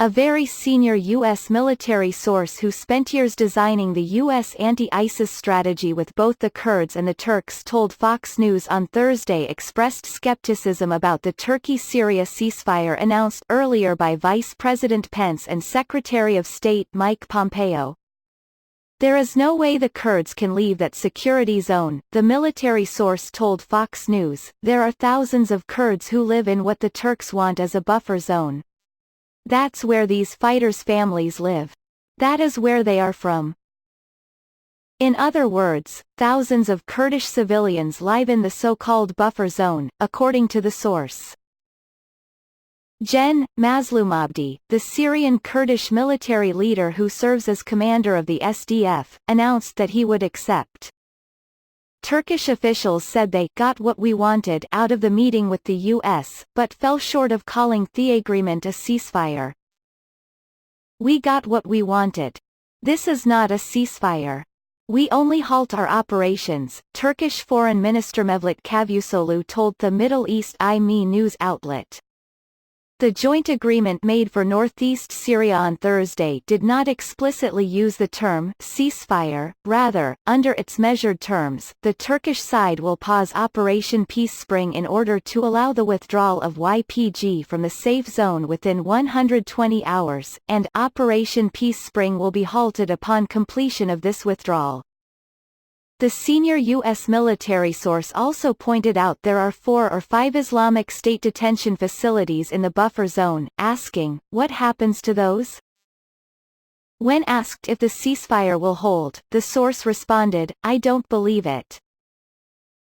A very senior U.S. military source who spent years designing the U.S. anti-ISIS strategy with both the Kurds and the Turks told Fox News on Thursday expressed skepticism about the Turkey-Syria ceasefire announced earlier by Vice President Pence and Secretary of State Mike Pompeo. There is no way the Kurds can leave that security zone, the military source told Fox News. There are thousands of Kurds who live in what the Turks want as a buffer zone. That's where these fighters' families live. That is where they are from. In other words, thousands of Kurdish civilians live in the so-called buffer zone, according to the source. Gen. Mazloumabdi, the Syrian Kurdish military leader who serves as commander of the SDF, announced that he would accept. Turkish officials said they got what we wanted out of the meeting with the U.S., but fell short of calling the agreement a ceasefire. We got what we wanted. This is not a ceasefire. We only halt our operations, Turkish Foreign Minister Mevlut Cavusoglu told the Middle East IME news outlet. The joint agreement made for northeast Syria on Thursday did not explicitly use the term ceasefire, rather, under its measured terms, the Turkish side will pause Operation Peace Spring in order to allow the withdrawal of YPG from the safe zone within 120 hours, and Operation Peace Spring will be halted upon completion of this withdrawal. The senior U.S. military source also pointed out there are 4 or 5 Islamic State detention facilities in the buffer zone, asking, what happens to those? When asked if the ceasefire will hold, the source responded, I don't believe it.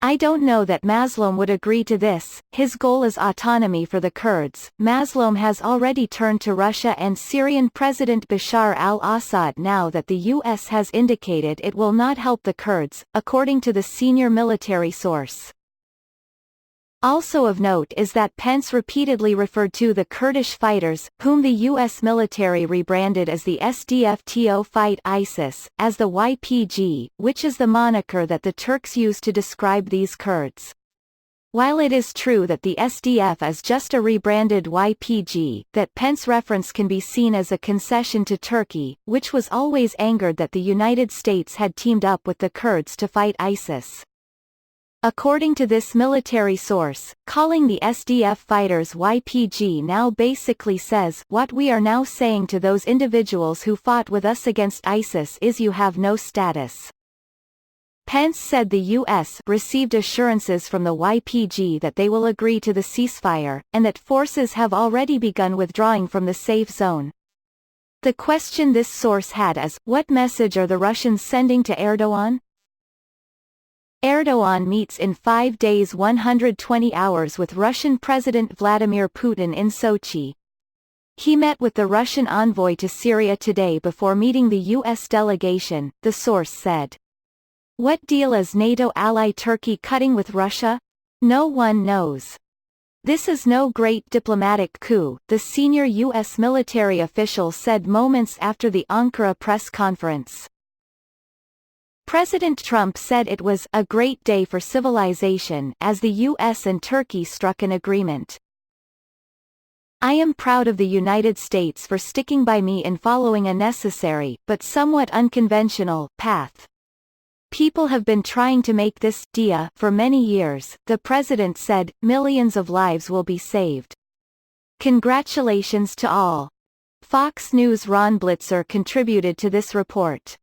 I don't know that Mazloum would agree to this. His goal is autonomy for the Kurds. Mazloum has already turned to Russia and Syrian President Bashar al-Assad now that the U.S. has indicated it will not help the Kurds, according to the senior military source. Also of note is that Pence repeatedly referred to the Kurdish fighters, whom the U.S. military rebranded as the SDF to fight ISIS, as the YPG, which is the moniker that the Turks use to describe these Kurds. While it is true that the SDF is just a rebranded YPG, that Pence reference can be seen as a concession to Turkey, which was always angered that the United States had teamed up with the Kurds to fight ISIS. According to this military source, calling the SDF fighters YPG now basically says, what we are now saying to those individuals who fought with us against ISIS is you have no status. Pence said the U.S. received assurances from the YPG that they will agree to the ceasefire, and that forces have already begun withdrawing from the safe zone. The question this source had is, what message are the Russians sending to Erdogan? Erdogan meets in 5 days 120 hours with Russian President Vladimir Putin in Sochi. He met with the Russian envoy to Syria today before meeting the U.S. delegation, the source said. What deal is NATO ally Turkey cutting with Russia? No one knows. This is no great diplomatic coup, the senior U.S. military official said moments after the Ankara press conference. President Trump said it was a great day for civilization as the U.S. and Turkey struck an agreement. I am proud of the United States for sticking by me in following a necessary, but somewhat unconventional, path. People have been trying to make this deal for many years, the president said. Millions of lives will be saved. Congratulations to all. Fox News' Ron Blitzer contributed to this report.